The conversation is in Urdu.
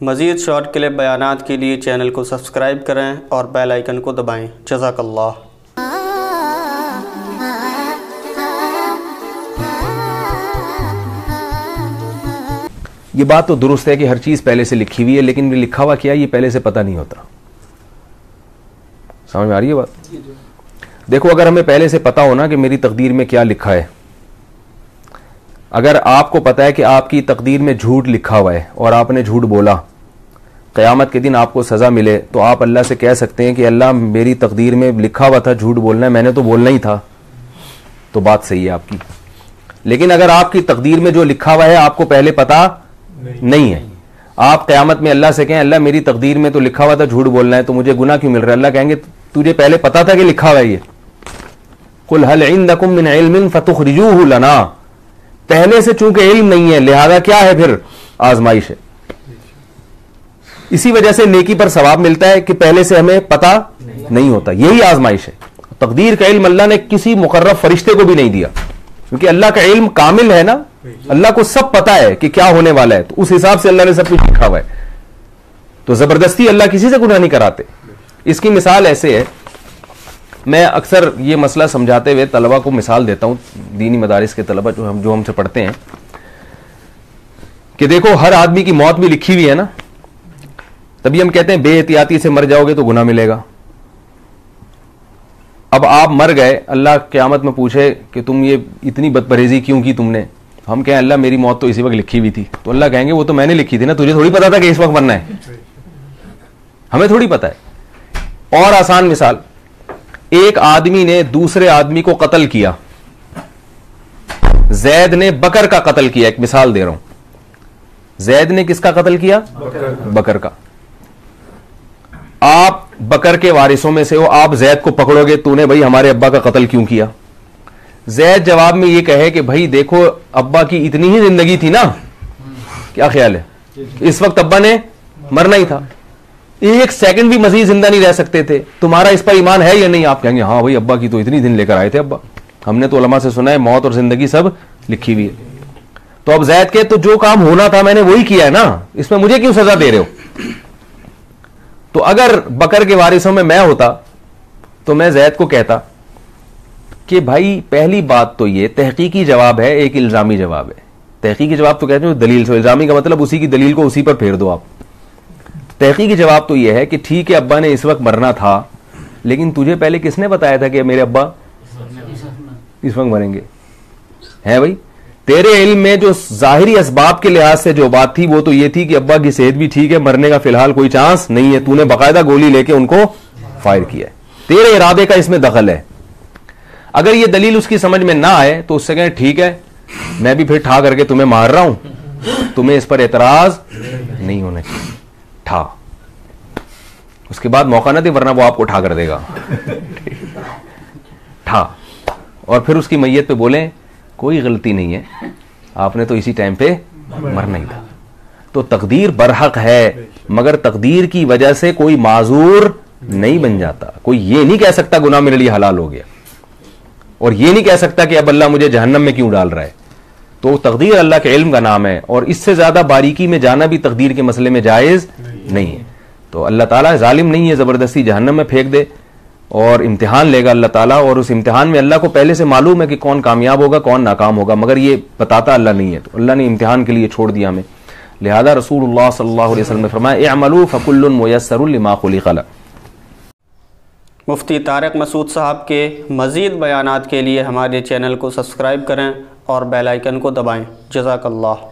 مزید شارٹ کلپ بیانات کے لیے چینل کو سبسکرائب کریں اور بیل آئیکن کو دبائیں۔ جزاک اللہ۔ یہ بات تو درست ہے کہ ہر چیز پہلے سے لکھی ہوئی ہے، لیکن لکھا ہوا کیا یہ پہلے سے پتہ نہیں ہوتا۔ سمجھ میں آ رہی ہے بات؟ دیکھو، اگر ہمیں پہلے سے پتا ہونا کہ میری تقدیر میں کیا لکھا ہے، اگر آپ کو پتا ہے کہ آپ کی تقدیر میں جھوٹ لکھا ہوا ہے اور آپ نے جھوٹ بولا، قیامت کے دن آپ کو سزا ملے، تو آپ اللہ سے کہہ سکتے ہیں کہ اللہ میری تقدیر میں لکھا ہوا تھا جھوٹ بولنا ہے، میں نے تو بولنا ہی تھا، تو بات صحیح ہے آپ کی۔ لیکن اگر آپ کی تقدیر میں جو لکھا ہوا ہے آپ کو پہلے پتا نہیں ہے، آپ قیامت میں اللہ سے کہیں اللہ میری تقدیر میں تو لکھا ہوا تھا جھوٹ بولنا ہے، تو مجھے گناہ کیوں مل رہا ہے؟ اللہ کہیں گے تجھے پہلے پتا تھا کہ لکھا ہوا ہے یہ۔ قل هل عندكم من علم فتخرجوه لنا، پہلے سے چونکہ علم نہیں ہے لہذا کیا ہے پھر آزمائش ہے۔ اسی وجہ سے نیکی پر ثواب ملتا ہے کہ پہلے سے ہمیں پتا نہیں ہوتا، یہی آزمائش ہے۔ تقدیر کا علم اللہ نے کسی مقرب فرشتے کو بھی نہیں دیا، کیونکہ اللہ کا علم کامل ہے نا، اللہ کو سب پتا ہے کہ کیا ہونے والا ہے، تو اس حساب سے اللہ نے سب کچھ لکھا ہوا ہے، تو زبردستی اللہ کسی سے گناہ نہیں کراتے۔ اس کی مثال ایسے ہے، میں اکثر یہ مسئلہ سمجھاتے ہوئے طلبہ کو مثال دیتا ہوں، دینی مدارس کے طلبہ جو ہم سے پڑھتے ہیں، کہ دیکھو ہر آدمی کی موت بھی لکھی ہوئی ہے نا، تبھی ہم کہتے ہیں بے احتیاطی سے مر جاؤ گے تو گناہ ملے گا۔ اب آپ مر گئے، اللہ قیامت میں پوچھے کہ تم یہ اتنی بد پرہیزی کیوں کی تم نے؟ ہم کہیں اللہ میری موت تو اسی وقت لکھی ہوئی تھی، تو اللہ کہیں گے وہ تو میں نے لکھی تھی نا، تجھے تھوڑی پتا تھا کہ اس وقت مرنا ہے، ہمیں تھوڑی پتا ہے۔ اور آسان مثال، ایک آدمی نے دوسرے آدمی کو قتل کیا، زید نے بکر کا قتل کیا، ایک مثال دے رہا ہوں، زید نے کس کا قتل کیا؟ بکر کا۔ آپ بکر کے وارثوں میں سے ہو، آپ زید کو پکڑو گے، تو نے بھائی ہمارے ابا کا قتل کیوں کیا؟ زید جواب میں یہ کہے کہ بھائی دیکھو ابا کی اتنی ہی زندگی تھی نا، کیا خیال ہے اس وقت ابا نے مرنا ہی تھا، ایک سیکنڈ بھی مزید زندہ نہیں رہ سکتے تھے، تمہارا اس پر ایمان ہے یا نہیں؟ آپ کہیں گے ہاں بھائی ابا کی تو اتنی دن لے کر آئے تھے ابا، ہم نے تو علماء سے سنا ہے موت اور زندگی سب لکھی ہوئی ہے۔ تو اب زید کے تو جو کام ہونا تھا میں نے وہی کیا ہے نا، اس میں مجھے کیوں سزا دے رہے ہو؟ تو اگر بکر کے وارثوں میں میں ہوتا تو میں زید کو کہتا کہ بھائی پہلی بات تو یہ تحقیقی جواب ہے، ایک الزامی جواب ہے۔ تحقیقی جواب تو کہتے ہیں دلیل سے، الزامی کا مطلب اسی کی دلیل کو اسی پر پھیر دو آپ۔ تحقیقی جواب تو یہ ہے کہ ٹھیک ہے ابا نے اس وقت مرنا تھا، لیکن تجھے پہلے کس نے بتایا تھا کہ میرے ابا اس وقت مریں گے؟ ہے بھائی تیرے علم میں جو ظاہری اسباب کے لحاظ سے جو بات تھی وہ تو یہ تھی کہ ابا کی صحت بھی ٹھیک ہے، مرنے کا فی الحال کوئی چانس نہیں ہے، تو نے باقاعدہ گولی لے کے ان کو فائر کیا ہے، تیرے ارادے کا اس میں دخل ہے۔ اگر یہ دلیل اس کی سمجھ میں نہ آئے تو اس سے کہیں ٹھیک ہے میں بھی پھر ٹھا کر کے تمہیں مار رہا ہوں، تمہیں اس پر اعتراض نہیں ہونا چاہیے، ٹھا، اس کے بعد موقع نہ دے ورنہ وہ آپ کو ٹھا کر دے گا، ٹھا، اور پھر اس کی میت پہ بولیں کوئی غلطی نہیں ہے، آپ نے تو اسی ٹائم پہ مرنا ہی تھا۔ تو تقدیر برحق ہے، مگر تقدیر کی وجہ سے کوئی معذور نہیں بن جاتا، کوئی یہ نہیں کہہ سکتا گناہ میرے لیے حلال ہو گیا، اور یہ نہیں کہہ سکتا کہ اب اللہ مجھے جہنم میں کیوں ڈال رہا ہے۔ تو تقدیر اللہ کے علم کا نام ہے، اور اس سے زیادہ باریکی میں جانا بھی تقدیر کے مسئلے میں جائز نہیں ہے۔ تو اللہ تعالیٰ ظالم نہیں ہے زبردستی جہنم میں پھینک دے، اور امتحان لے گا اللہ تعالیٰ، اور اس امتحان میں اللہ کو پہلے سے معلوم ہے کہ کون کامیاب ہوگا کون ناکام ہوگا، مگر یہ بتاتا اللہ نہیں ہے، تو اللہ نے امتحان کے لیے چھوڑ دیا ہمیں۔ لہذا رسول اللہ صلی اللہ علیہ وسلم نے فرمایا اعملوا فکل میسر لما خلق له۔ مفتی طارق مسعود صاحب کے مزید بیانات کے لیے ہمارے چینل کو سبسکرائب کریں اور بیل آئیکن کو دبائیں۔ جزاک اللہ۔